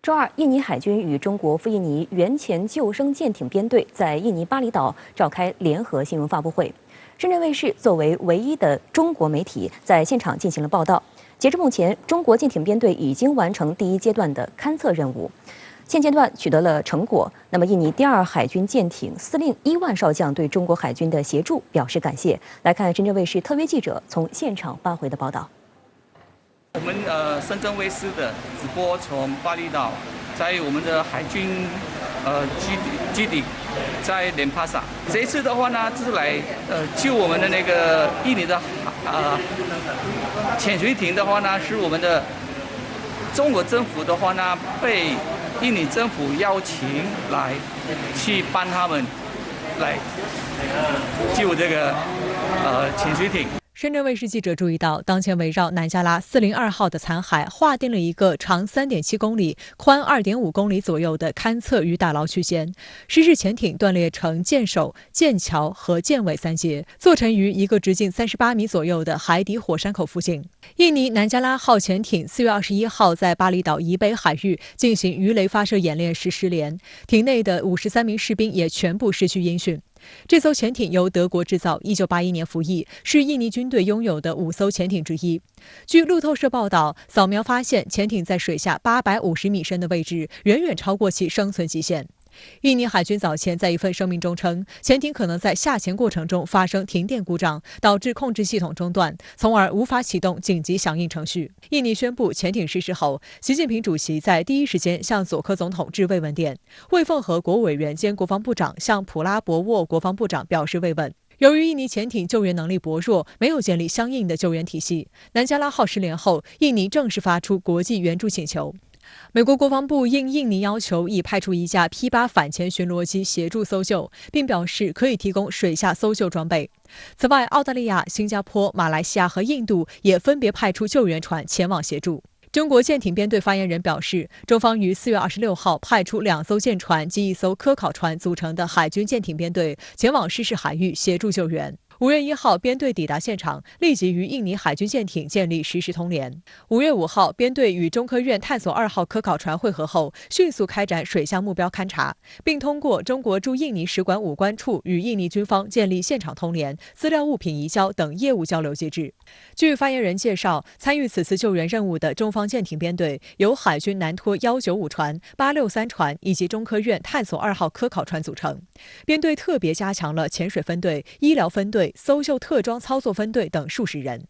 周二，印尼海军与中国赴印尼援前救生舰艇编队在印尼巴厘岛召开联合新闻发布会。深圳卫视作为唯一的中国媒体，在现场进行了报道。截至目前，中国舰艇编队已经完成第一阶段的勘测任务，现阶段取得了成果。那么，印尼第二海军舰艇司令伊万少将对中国海军的协助表示感谢。来看深圳卫视特约记者从现场发回的报道。 我们深圳卫视的直播从巴厘岛，在我们的海军基地在连帕萨。这一次的话呢，就是来救我们的那个印尼的潜水艇的话呢，是我们的中国政府的话呢，被印尼政府邀请来去帮他们来救这个潜水艇。 深圳卫视记者注意到，当前围绕南加拉402号的残骸划定了一个长3.7公里、宽2.5公里左右的勘测与打捞区间。失事潜艇断裂成舰首、舰桥和舰尾3节，坐沉于一个直径38米左右的海底火山口附近。印尼南加拉号潜艇4月21号在巴厘岛以北海域进行鱼雷发射演练时失联，艇内的53名士兵也全部失去音讯。 这艘潜艇由德国制造，1981年服役，是印尼军队拥有的5艘潜艇之一。据路透社报道，扫描发现潜艇在水下850米深的位置，远远超过其生存极限。 印尼海军早前在一份声明中称，潜艇可能在下潜过程中发生停电故障，导致控制系统中断，从而无法启动紧急响应程序。印尼宣布潜艇失事后，习近平主席在第一时间向佐科总统致慰问电，魏凤和国务委员兼国防部长向普拉博沃国防部长表示慰问。 由于印尼潜艇救援能力薄弱，没有建立相应的救援体系，南加拉号失联后，印尼正式发出国际援助请求。 美国国防部应印尼要求，已派出一架 P-8反潜巡逻机协助搜救，并表示可以提供水下搜救装备。此外，澳大利亚、新加坡、马来西亚和印度也分别派出救援船前往协助。中国舰艇编队发言人表示，中方于4月26号派出2艘舰船及1艘科考船组成的海军舰艇编队前往失事海域协助救援。 5月1号，编队抵达现场，立即与印尼海军舰艇建立实时通联。5月5号，编队与中科院探索2号科考船会合后，迅速开展水下目标勘察，并通过中国驻印尼使馆武官处与印尼军方建立现场通联、资料物品移交等业务交流机制。据发言人介绍，参与此次救援任务的中方舰艇编队由海军南拖195船、863船以及中科院探索2号科考船组成。编队特别加强了潜水分队、医疗分队、 搜救特装操作分队等数十人。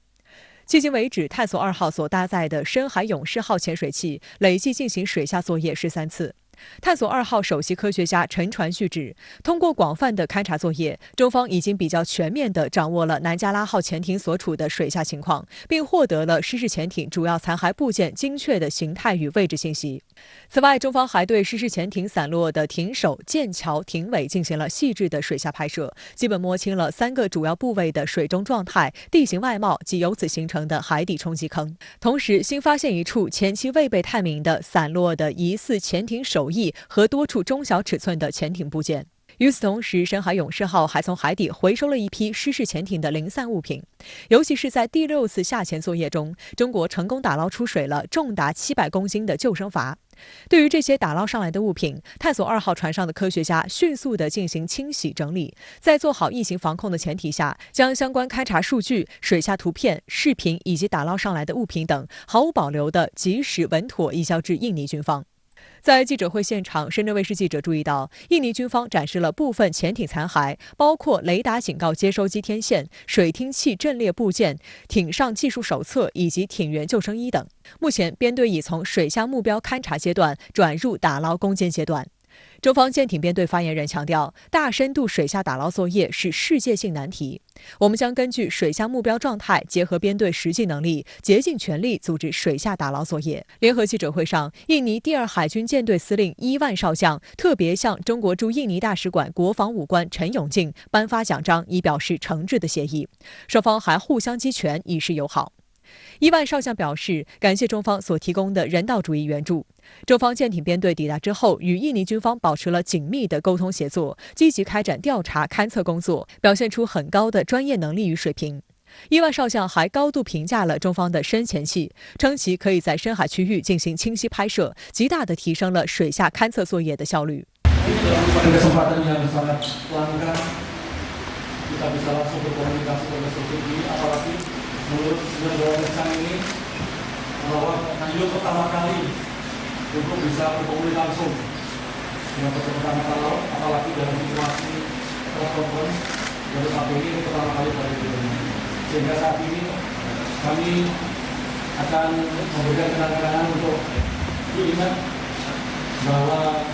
迄今为止，探索2号所搭载的深海勇士号潜水器累计进行水下作业13次。 探索2号首席科学家陈传旭指，通过广泛的勘察作业，中方已经比较全面地掌握了南加拉号潜艇所处的水下情况，并获得了失事潜艇主要残骸部件精确的形态与位置信息。此外，中方还对失事潜艇散落的艇首、舰桥、艇尾进行了细致的水下拍摄，基本摸清了3个主要部位的水中状态、地形外貌及由此形成的海底冲击坑。同时，新发现一处前期未被探明的散落的疑似潜艇首翼和多处中小尺寸的潜艇部件。与此同时，深海勇士号还从海底回收了一批失事潜艇的零散物品，尤其是在第6次下潜作业中，中国成功打捞出水了重达700公斤的救生筏。对于这些打捞上来的物品，探索2号船上的科学家迅速地进行清洗整理，在做好疫情防控的前提下，将相关勘察数据、水下图片、视频以及打捞上来的物品等毫无保留地及时稳妥移交至印尼军方。 在记者会现场，深圳卫视记者注意到，印尼军方展示了部分潜艇残骸，包括雷达警告接收机天线、水听器阵列部件、艇上技术手册以及艇员救生衣等。目前，编队已从水下目标勘察阶段转入打捞攻坚阶段。 中方舰艇编队发言人强调，大深度水下打捞作业是世界性难题。我们将根据水下目标状态，结合编队实际能力，竭尽全力组织水下打捞作业。联合记者会上，印尼第2海军舰队司令伊万少将特别向中国驻印尼大使馆国防武官陈永进颁发奖章，以表示诚挚的谢意。双方还互相击拳，以示友好。 伊万少将表示，感谢中方所提供的人道主义援助。中方舰艇编队抵达之后，与印尼军方保持了紧密的沟通协作，积极开展调查勘测工作，表现出很高的专业能力与水平。伊万少将还高度评价了中方的深潜器，称其可以在深海区域进行清晰拍摄，极大地提升了水下勘测作业的效率。kita bisa langsung berkomunikasi dengan strategi, apalagi menurut Sang ini bahwa Hanyo pertama kali untuk bisa berkomunikasi langsung dengan peserta kalau apalagi dalam situasi conference dari saat ini pertama kali pada dunia. Sehingga saat ini kami akan memberikan kenang-kenangan untuk diingat bahwa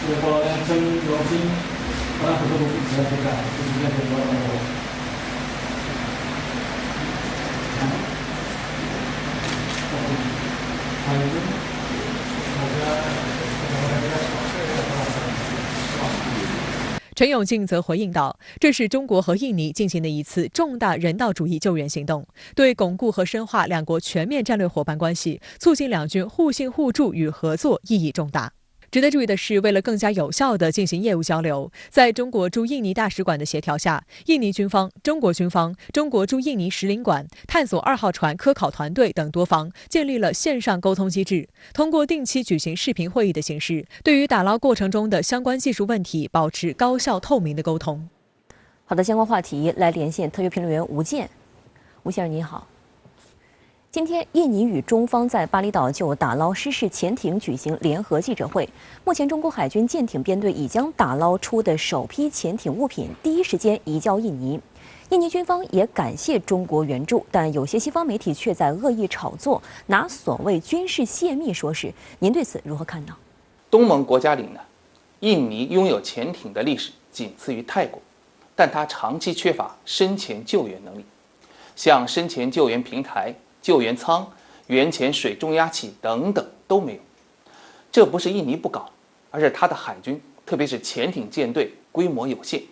Level Legend Yojin pernah bertemu dengan kita, khususnya di luar negeri. 陈永进则回应道：“这是中国和印尼进行的一次重大人道主义救援行动，对巩固和深化两国全面战略伙伴关系，促进两军互信互助与合作意义重大。”值得注意的是，为了更加有效地进行业务交流，在中国驻印尼大使馆的协调下，印尼军方、中国军方、中国驻印尼使领馆、探索2号船科考团队等多方建立了线上沟通机制，通过定期举行视频会议的形式，对于打捞过程中的相关技术问题保持高效透明的沟通。好的，相关话题来连线特约评论员吴健。吴先生你好。今天，印尼与中方在巴厘岛就打捞失事潜艇举行联合记者会。目前，中国海军舰艇编队已将打捞出的首批潜艇物品第一时间移交印尼。印尼军方也感谢中国援助，但有些西方媒体却在恶意炒作，拿所谓军事泄密说事。您对此如何看呢？东盟国家里呢，印尼拥有潜艇的历史仅次于泰国，但它长期缺乏深潜救援能力，像深潜救援平台、救援舱、远潜水中压器等等都没有。这不是印尼不搞，而是它的海军，特别是潜艇舰队规模有限。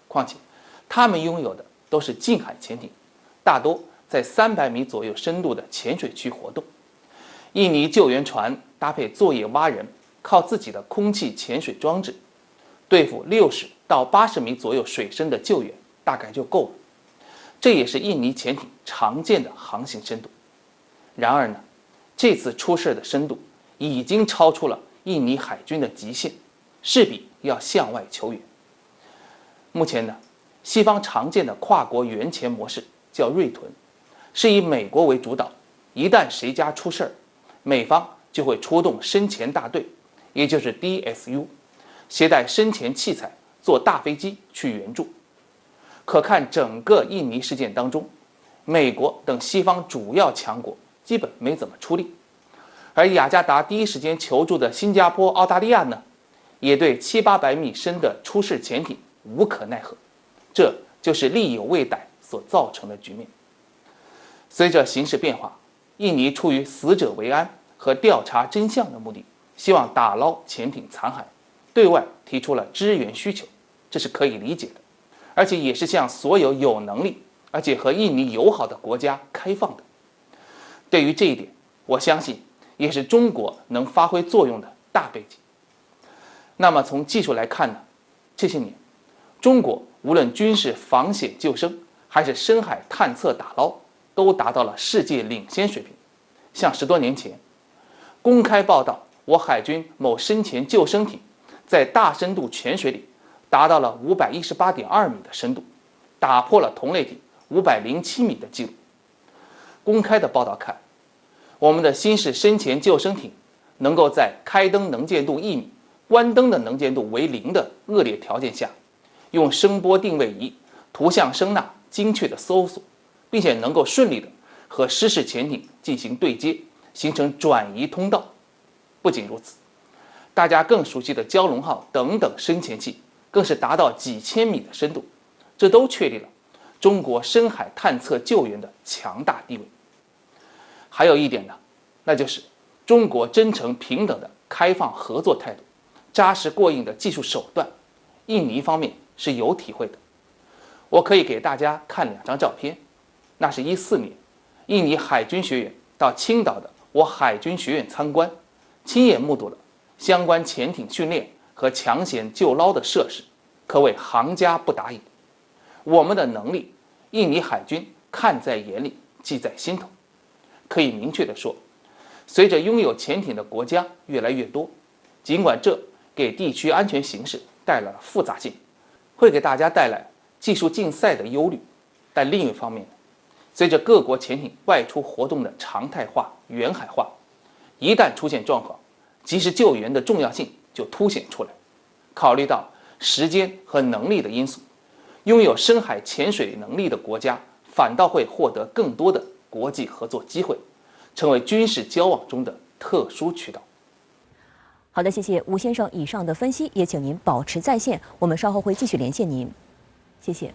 况且，他们拥有的都是近海潜艇，大多在300米左右深度的浅水区活动。印尼救援船搭配作业蛙人，靠自己的空气潜水装置，对付60到80米左右水深的救援大概就够了。这也是印尼潜艇常见的航行深度。然而呢，这次出事的深度已经超出了印尼海军的极限，势必要向外求援。目前呢，西方常见的跨国援潜模式叫锐屯，是以美国为主导，一旦谁家出事儿，美方就会出动深潜大队，也就是 DSU， 携带深潜器材，坐大飞机去援助。可看整个印尼事件当中，美国等西方主要强国基本没怎么出力，而雅加达第一时间求助的新加坡、澳大利亚呢，也对700-800米深的出事潜艇无可奈何，这就是力有未逮所造成的局面。随着形势变化，印尼出于死者为安和调查真相的目的，希望打捞潜艇残骸，对外提出了支援需求，这是可以理解的，而且也是向所有有能力而且和印尼友好的国家开放的。对于这一点，我相信也是中国能发挥作用的大背景。那么从技术来看呢，这些年中国无论军事防险救生还是深海探测打捞，都达到了世界领先水平。像10多年前公开报道我海军某深潜救生艇在大深度潜水里达到了518.2米的深度，打破了同类艇507米的记录。公开的报道看，我们的新式深潜救生艇能够在开灯能见度1米、关灯的能见度为0的恶劣条件下，用声波定位仪、图像声呐精确的搜索，并且能够顺利的和失事潜艇进行对接，形成转移通道。不仅如此，大家更熟悉的蛟龙号等等深潜器更是达到几千米的深度，这都确立了中国深海探测救援的强大地位。还有一点呢，那就是中国真诚平等的开放合作态度，扎实过硬的技术手段，印尼方面是有体会的。我可以给大家看2张照片，那是14年印尼海军学员到青岛的我海军学院参观，亲眼目睹了相关潜艇训练和抢险救捞的设施，可谓行家不打眼。我们的能力，印尼海军看在眼里，记在心头。可以明确地说，随着拥有潜艇的国家越来越多，尽管这给地区安全形势带来了复杂性，会给大家带来技术竞赛的忧虑，但另一方面，随着各国潜艇外出活动的常态化、远海化，一旦出现状况，及时救援的重要性就凸显出来。考虑到时间和能力的因素，拥有深海潜水能力的国家反倒会获得更多的国际合作机会，成为军事交往中的特殊渠道。好的，谢谢吴先生以上的分析，也请您保持在线，我们稍后会继续连线您。谢谢。